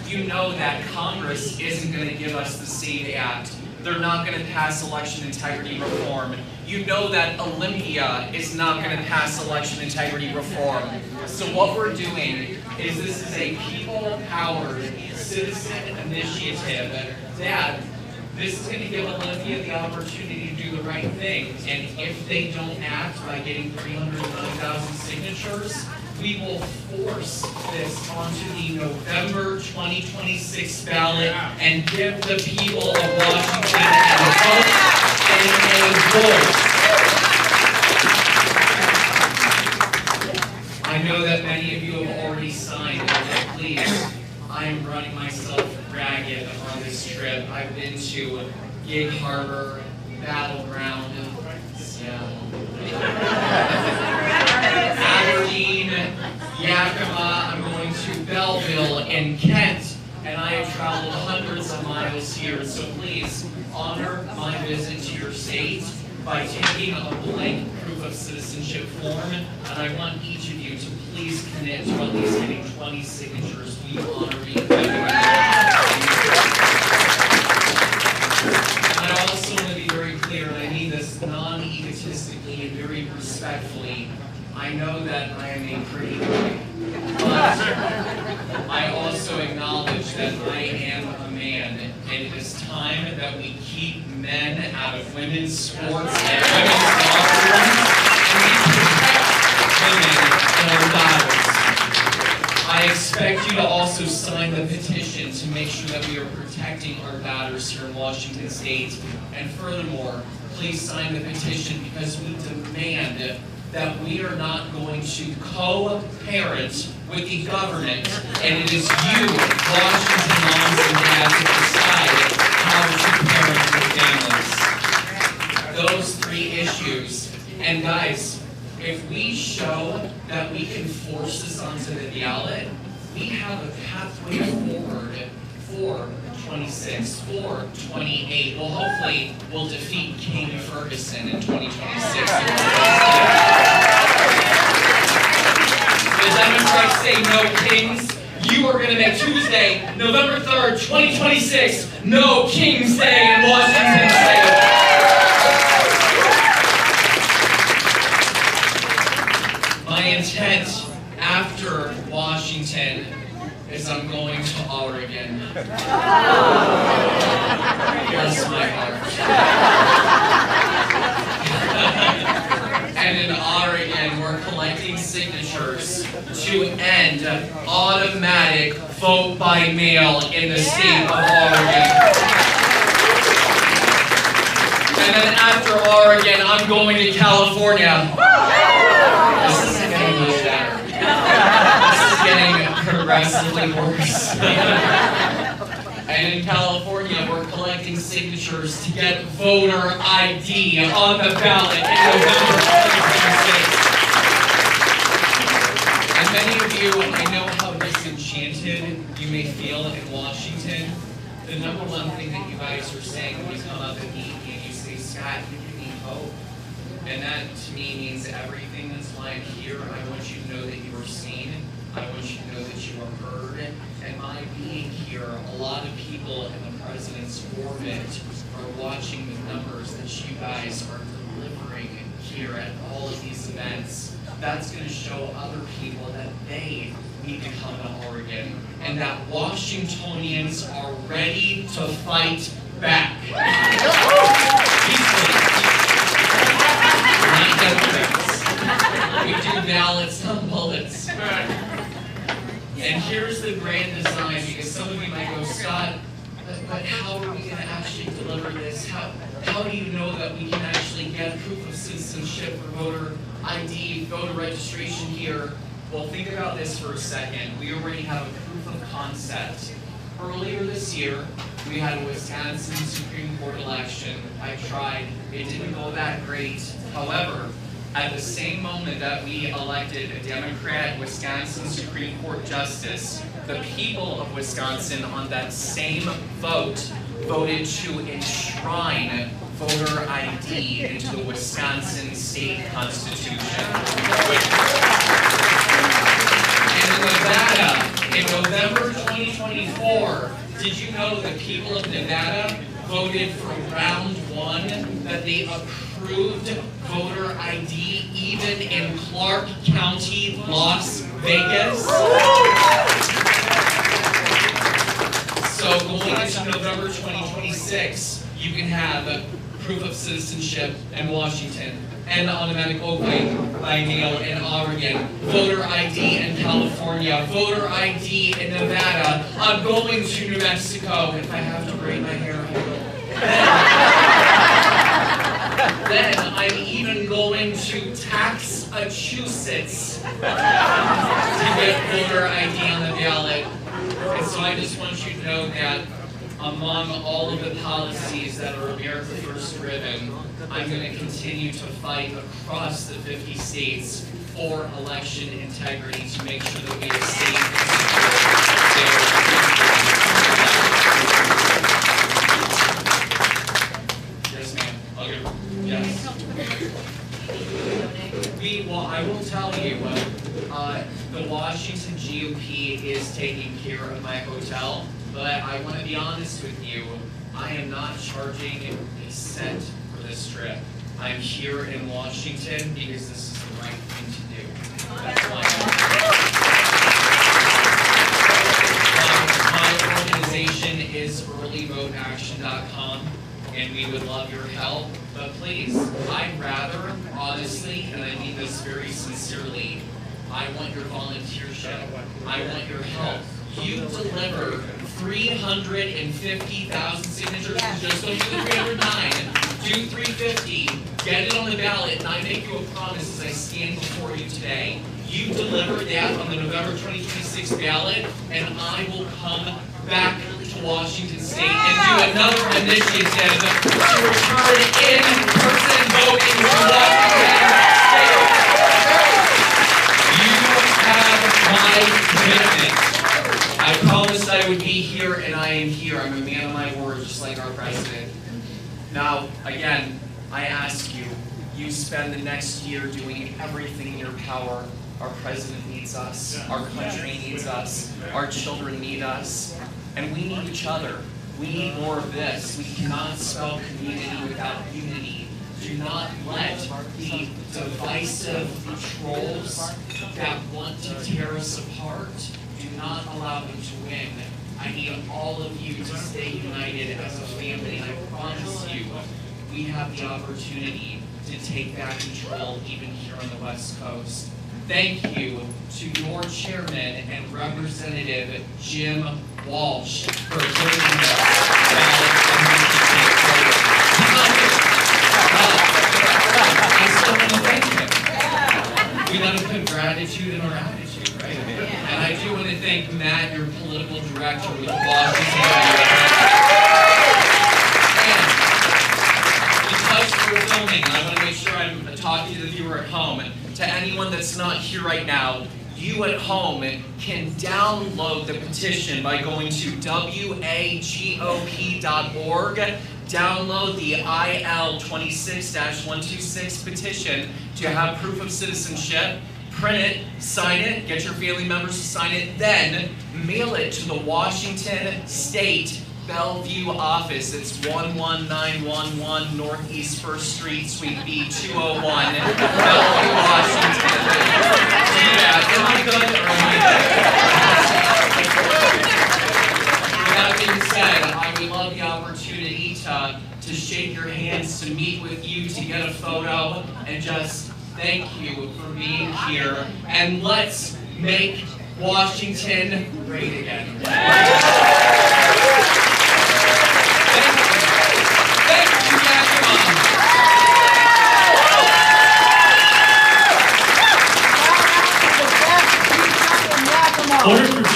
You know that Congress isn't going to give us the SAVE Act. They're not going to pass election integrity reform. You know that Olympia is not going to pass election integrity reform. So what we're doing is this is a people-powered citizen initiative that this is going to give Olympia the opportunity to do the right thing. And if they don't act by getting 309,000 signatures, we will force this onto the November 2026 ballot and give the people of Washington a vote and a voice. I know that many of you have already signed, but please, I am running myself ragged on this trip. I've been to Gig Harbor, Battleground, Aberdeen, Yakima, I'm going to Belleville and Kent, and I have traveled hundreds of miles here. So please honor my visit to your state by taking a blank proof of citizenship form, and I want each of you to please commit to at least getting 20 signatures. We honor you. And I also want to be very clear, and I mean this non-egotistically and very respectfully. I know that I am a pretty boy, but I also acknowledge that I am a man, and it is time that we keep men out of women's sports and women's locker rooms, and we protect women and our daughters. I expect you to also sign the petition to make sure that we are protecting our daughters here in Washington State. And furthermore, please sign the petition because we demand that we are not going to co-parent with the government, and it is you, Washington moms and dads, to decide how to parent your families. Those three issues. And guys, if we show that we can force this onto the ballot, we have a pathway forward for 26, for 28. Well, hopefully, we'll defeat King Ferguson in 2026. The Democrats say no kings. You are going to make Tuesday, November 3rd, 2026, no King's Day in Washington State. My intent after Washington is I'm going to Oregon. Bless my heart. And in Oregon, we're collecting signatures to end automatic vote by mail in the state of Oregon. And then after Oregon, I'm going to California. This isn't getting much better. This is getting progressively worse. And in California, we're collecting signatures to get voter ID on the ballot in November 2026. And many of you, I know how disenchanted you may feel in Washington. The number one thing that you guys are saying when you come up and meet me and you say, Scott, you give me hope. And that to me means everything. That's why I'm here. I want you to know that you are seen. I want you to know that you are heard. And by being here, a lot of people in the president's orbit are watching the numbers that you guys are delivering here at all of these events. That's going to show other people that they need to come to Oregon and that Washingtonians are ready to fight back. We do ballots, not bullets. And here's the grand design, because some of you might go, Scott, but how are we going to actually deliver this? How do you know that we can actually get proof of citizenship for voter ID, voter registration here? Well, think about this for a second. We already have a proof of concept. Earlier this year, we had a Wisconsin Supreme Court election. I tried. It didn't go that great. However, at the same moment that we elected a Democrat Wisconsin Supreme Court Justice, the people of Wisconsin on that same vote voted to enshrine voter ID into the Wisconsin state constitution. And in Nevada, in November 2024, 4, did you know the people of Nevada voted for round 1 that they approved voter ID even in Clark County, Las Vegas? So going into November 2026, you can have proof of citizenship in Washington, and automatic voting by mail in Oregon, voter ID in California, voter ID in Nevada. I'm going to New Mexico. If I have to braid my hair, I will. Then I'm even going to Massachusetts to get voter ID on the ballot. And so I just want you to know that among all of the policies that are America First driven, I'm going to continue to fight across the 50 states for election integrity to make sure that we are safe and secure. Yes, ma'am. Okay. Yes. I will tell you, the Washington GOP is taking care of my hotel, but I want to be honest with you, I am not charging a cent for this trip. I'm here in Washington because this is the right thing to do. That's why my organization is earlyvoteaction.com, and we would love your help. But please, I'd rather, honestly, and I mean this very sincerely, I want your volunteership. I want your help. You deliver 350,000 signatures, just don't do the 309, do 350, get it on the ballot, and I make you a promise as I stand before you today. You deliver that on the November 2026 ballot, and I will come back to Washington State and do another initiative to return in-person voting to Washington State. You have my commitment. I promised I would be here, and I am here. I'm a man of my word, just like our president. Now, again, I ask you, you spend the next year doing everything in your power. Our president needs us. Our country needs us. Our children need us. And we need each other. We need more of this. We cannot spell community without unity. Do not let the divisive trolls that want to tear us apart, do not allow them to win. I need all of you to stay united as a family. I promise you, we have the opportunity to take back control even here on the West Coast. Thank you to your chairman and Representative Jim Walsh for bringing the ballot initiative forward. I still want to thank him. We got to put gratitude in our attitude, right? And I do want to thank Matt, your political director with Washington. And because we're filming, I want to make sure I'm talking to the viewer at home. And to anyone that's not here right now, you at home can download the petition by going to wagop.org. Download the IL26-126 petition to have proof of citizenship. Print it, sign it, get your family members to sign it, then mail it to the Washington State Bellevue office. It's 11911 Northeast 1st Street, Suite B 201, Bellevue, Washington. Do that. Am I good or am I good? With that being said, I would love the opportunity to shake your hands, to meet with you, to get a photo, and just thank you for being here. And let's make Washington great again.